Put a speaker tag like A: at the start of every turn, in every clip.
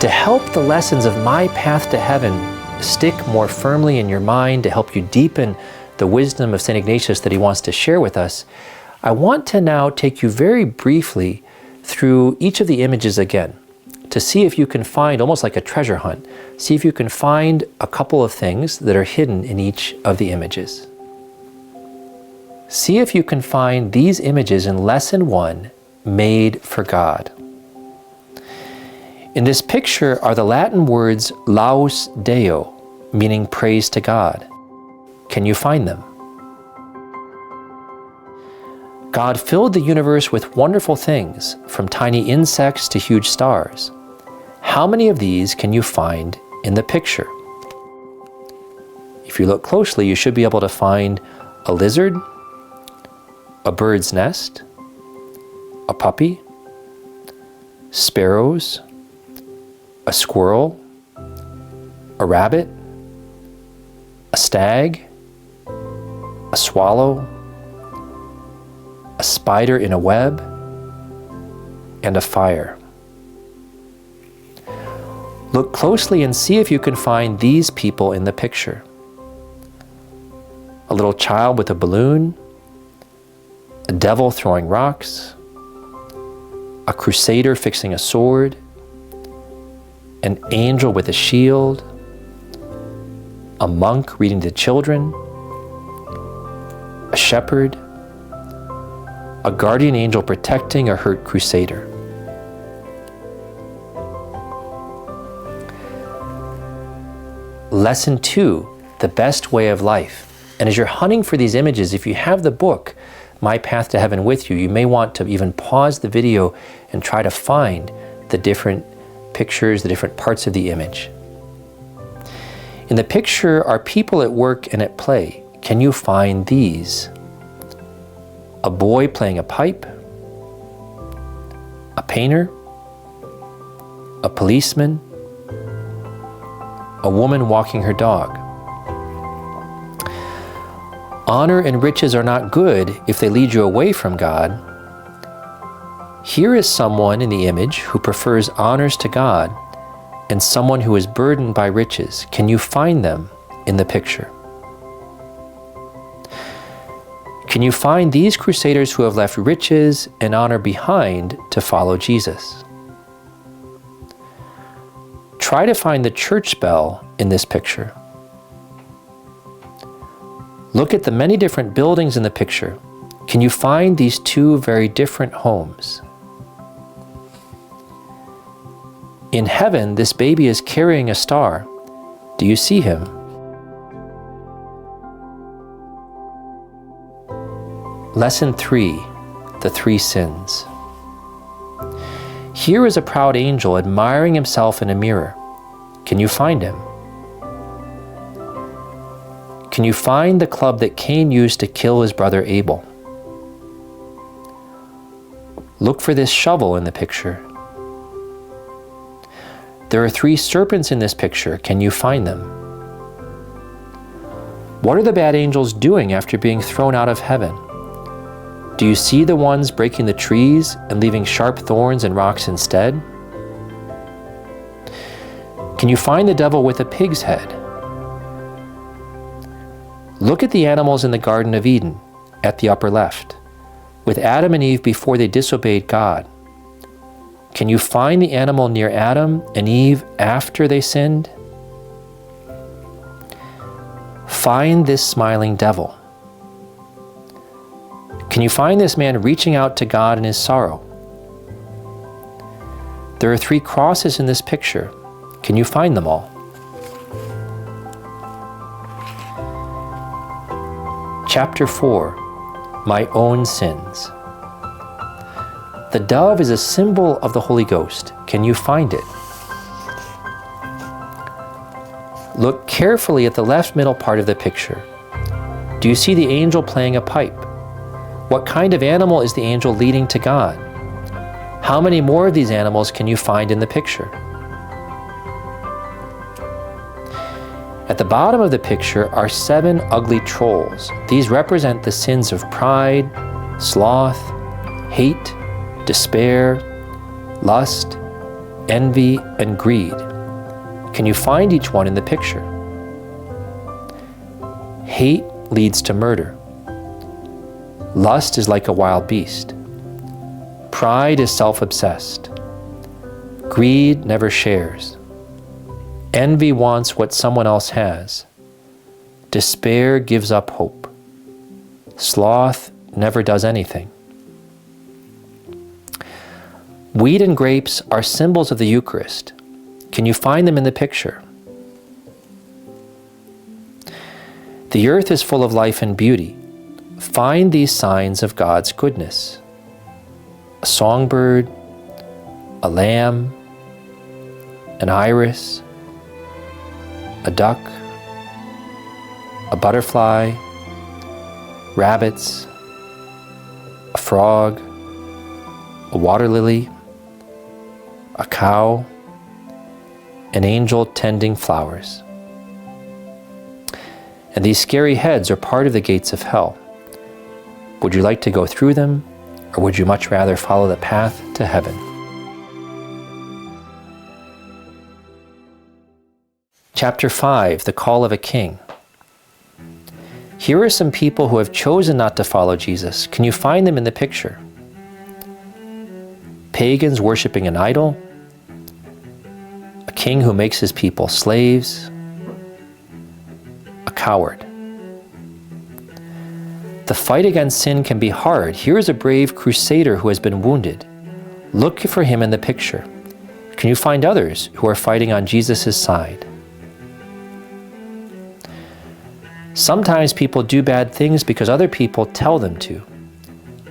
A: To help the lessons of my path to heaven stick more firmly in your mind, to help you deepen the wisdom of St. Ignatius that he wants to share with us, I want to now take you very briefly through each of the images again, to see if you can find, almost like a treasure hunt, see if you can find a couple of things that are hidden in each of the images. See if you can find these images in Lesson 1, Made for God. In this picture are the Latin words Laus Deo, meaning praise to God. Can you find them? God filled the universe with wonderful things, from tiny insects to huge stars. How many of these can you find in the picture? If you look closely, you should be able to find a lizard, a bird's nest, a puppy, sparrows, a squirrel, a rabbit, a stag, a swallow, a spider in a web, and a fire. Look closely and see if you can find these people in the picture. A little child with a balloon, a devil throwing rocks, a crusader fixing a sword, an angel with a shield, a monk reading to children, a shepherd, a guardian angel protecting a hurt crusader. Lesson 2, the best way of life. And as you're hunting for these images, if you have the book, My Path to Heaven with you, you may want to even pause the video and try to find the different pictures, the different parts of the image. In the picture are people at work and at play. Can you find these? A boy playing a pipe, a painter, a policeman, a woman walking her dog. Honor and riches are not good if they lead you away from God. Here is someone in the image who prefers honors to God and someone who is burdened by riches. Can you find them in the picture? Can you find these crusaders who have left riches and honor behind to follow Jesus? Try to find the church bell in this picture. Look at the many different buildings in the picture. Can you find these two very different homes? In heaven, this baby is carrying a star. Do you see him? Lesson 3, the 3 sins. Here is a proud angel admiring himself in a mirror. Can you find him? Can you find the club that Cain used to kill his brother Abel? Look for this shovel in the picture. There are 3 serpents in this picture. Can you find them? What are the bad angels doing after being thrown out of heaven? Do you see the ones breaking the trees and leaving sharp thorns and rocks instead? Can you find the devil with a pig's head? Look at the animals in the Garden of Eden at the upper left, with Adam and Eve before they disobeyed God. Can you find the animal near Adam and Eve after they sinned? Find this smiling devil. Can you find this man reaching out to God in his sorrow? There are 3 crosses in this picture. Can you find them all? Chapter 4, My Own Sins. The dove is a symbol of the Holy Ghost. Can you find it? Look carefully at the left middle part of the picture. Do you see the angel playing a pipe? What kind of animal is the angel leading to God? How many more of these animals can you find in the picture? At the bottom of the picture are 7 ugly trolls. These represent the sins of pride, sloth, hate, despair, lust, envy, and greed. Can you find each one in the picture? Hate leads to murder. Lust is like a wild beast. Pride is self-obsessed. Greed never shares. Envy wants what someone else has. Despair gives up hope. Sloth never does anything. Wheat and grapes are symbols of the Eucharist. Can you find them in the picture? The earth is full of life and beauty. Find these signs of God's goodness. A songbird, a lamb, an iris, a duck, a butterfly, rabbits, a frog, a water lily, a cow, an angel tending flowers. And these scary heads are part of the gates of hell. Would you like to go through them, or would you much rather follow the path to heaven? Chapter 5, The Call of a King. Here are some people who have chosen not to follow Jesus. Can you find them in the picture? Pagans worshiping an idol, a king who makes his people slaves, a coward. The fight against sin can be hard. Here is a brave crusader who has been wounded. Look for him in the picture. Can you find others who are fighting on Jesus' side? Sometimes people do bad things because other people tell them to.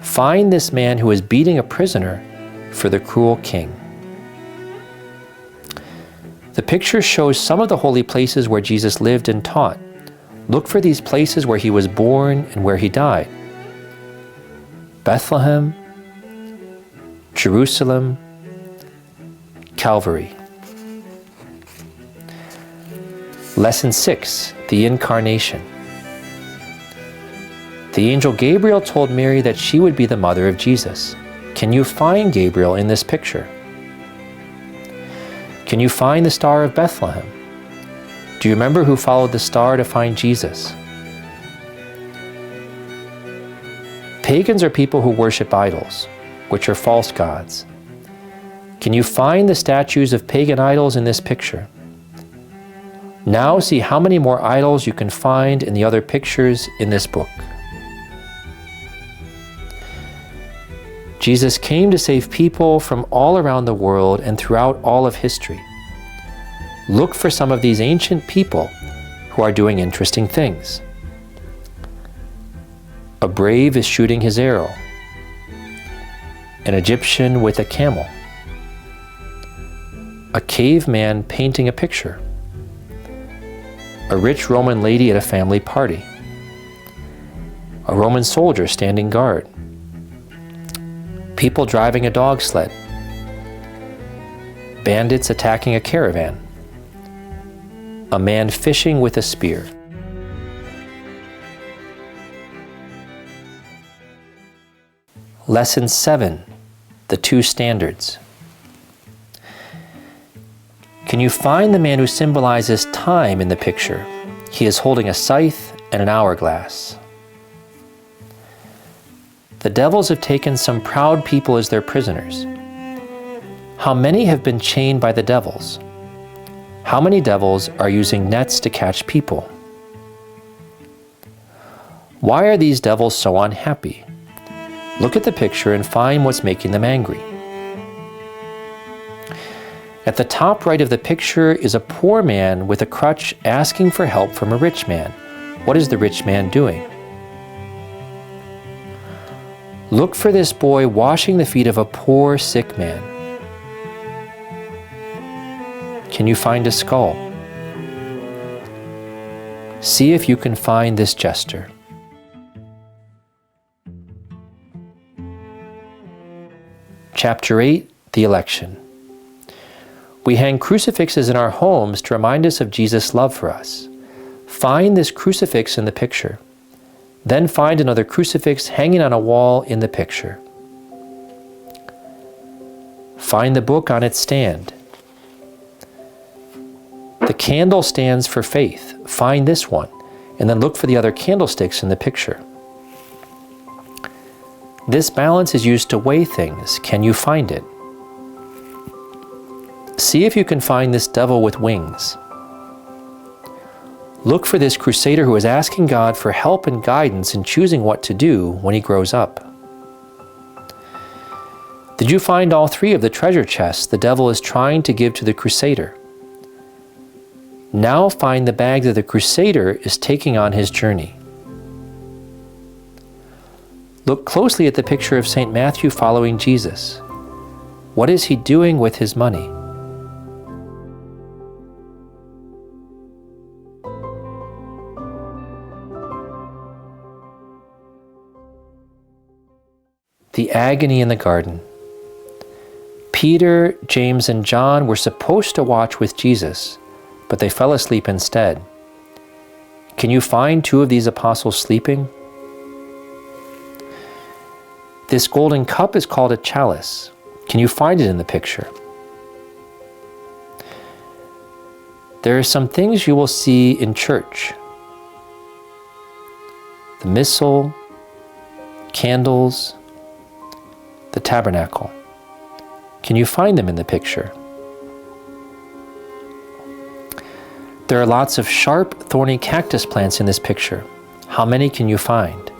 A: Find this man who is beating a prisoner for the cruel king. The picture shows some of the holy places where Jesus lived and taught. Look for these places where he was born and where he died. Bethlehem, Jerusalem, Calvary. Lesson 6, the Incarnation. The angel Gabriel told Mary that she would be the mother of Jesus. Can you find Gabriel in this picture? Can you find the Star of Bethlehem? Do you remember who followed the star to find Jesus? Pagans are people who worship idols, which are false gods. Can you find the statues of pagan idols in this picture? Now see how many more idols you can find in the other pictures in this book. Jesus came to save people from all around the world and throughout all of history. Look for some of these ancient people who are doing interesting things. A brave is shooting his arrow. An Egyptian with a camel. A caveman painting a picture. A rich Roman lady at a family party. A Roman soldier standing guard. People driving a dog sled. Bandits attacking a caravan. A man fishing with a spear. Lesson 7, the two standards. Can you find the man who symbolizes time in the picture? He is holding a scythe and an hourglass. The devils have taken some proud people as their prisoners. How many have been chained by the devils? How many devils are using nets to catch people? Why are these devils so unhappy? Look at the picture and find what's making them angry. At the top right of the picture is a poor man with a crutch asking for help from a rich man. What is the rich man doing? Look for this boy washing the feet of a poor, sick man. Can you find a skull? See if you can find this jester. Chapter 8, the Election. We hang crucifixes in our homes to remind us of Jesus' love for us. Find this crucifix in the picture. Then find another crucifix hanging on a wall in the picture. Find the book on its stand. Candle stands for faith. Find this one, and then look for the other candlesticks in the picture. This balance is used to weigh things. Can you find it? See if you can find this devil with wings. Look for this crusader who is asking God for help and guidance in choosing what to do when he grows up. Did you find all three of the treasure chests the devil is trying to give to the crusader? Now find the bag that the crusader is taking on his journey. Look closely at the picture of St. Matthew following Jesus. What is he doing with his money? The agony in the garden. Peter, James, and John were supposed to watch with Jesus, but they fell asleep instead. Can you find two of these apostles sleeping? This golden cup is called a chalice. Can you find it in the picture? There are some things you will see in church. The missal, candles, the tabernacle. Can you find them in the picture? There are lots of sharp, thorny cactus plants in this picture. How many can you find?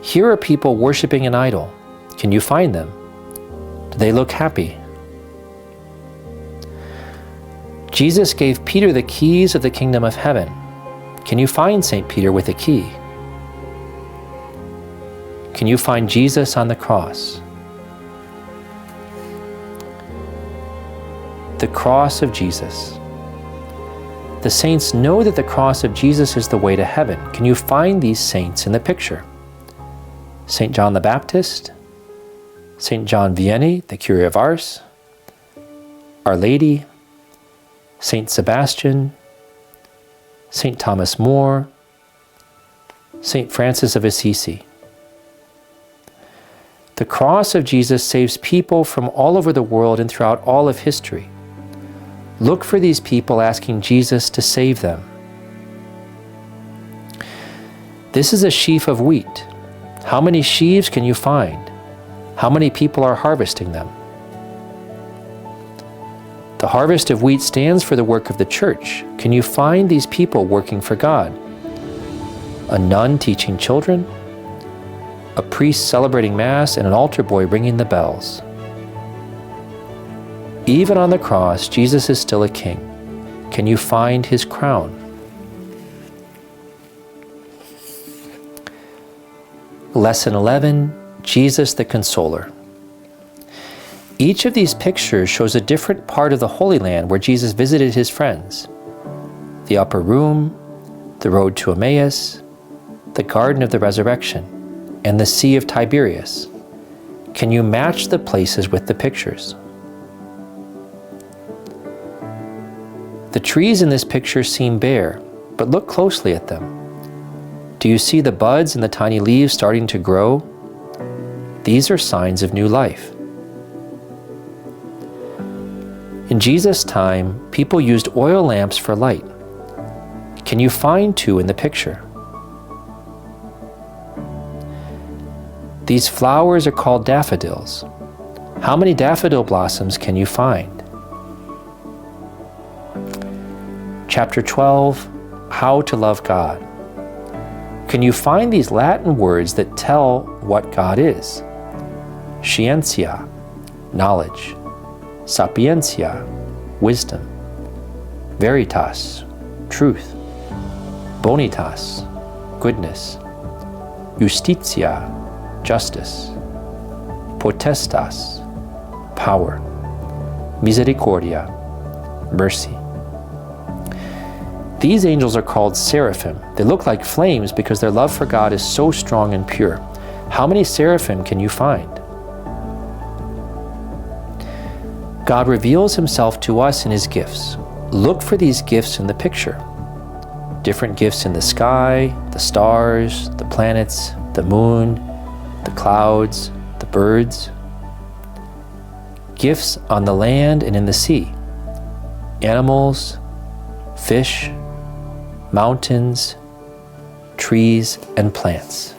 A: Here are people worshiping an idol. Can you find them? Do they look happy? Jesus gave Peter the keys of the kingdom of heaven. Can you find St. Peter with a key? Can you find Jesus on the cross? The cross of Jesus. The saints know that the cross of Jesus is the way to heaven. Can you find these saints in the picture? St. John the Baptist, St. John Vianney, the Curé of Ars, Our Lady, St. Sebastian, St. Thomas More, St. Francis of Assisi. The cross of Jesus saves people from all over the world and throughout all of history. Look for these people asking Jesus to save them. This is a sheaf of wheat. How many sheaves can you find? How many people are harvesting them? The harvest of wheat stands for the work of the church. Can you find these people working for God? A nun teaching children? A priest celebrating Mass, and an altar boy ringing the bells. Even on the cross, Jesus is still a king. Can you find his crown? Lesson 11, Jesus the Consoler. Each of these pictures shows a different part of the Holy Land where Jesus visited his friends. The upper room, the road to Emmaus, the garden of the resurrection, and the Sea of Tiberias. Can you match the places with the pictures? The trees in this picture seem bare, but look closely at them. Do you see the buds and the tiny leaves starting to grow? These are signs of new life. In Jesus' time, people used oil lamps for light. Can you find two in the picture? These flowers are called daffodils. How many daffodil blossoms can you find? Chapter 12, How to Love God. Can you find these Latin words that tell what God is? Scientia, knowledge. Sapientia, wisdom. Veritas, truth. Bonitas, goodness. Justitia, justice. Potestas, power. Misericordia, mercy. These angels are called seraphim. They look like flames because their love for God is so strong and pure. How many seraphim can you find? God reveals himself to us in his gifts. Look for these gifts in the picture. Different gifts in the sky, the stars, the planets, the moon, the clouds, the birds. gifts on the land and in the sea, animals, fish, mountains, trees, and plants.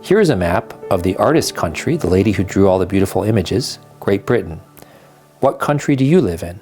A: Here is a map of the artist's country, the lady who drew all the beautiful images, Great Britain. What country do you live in?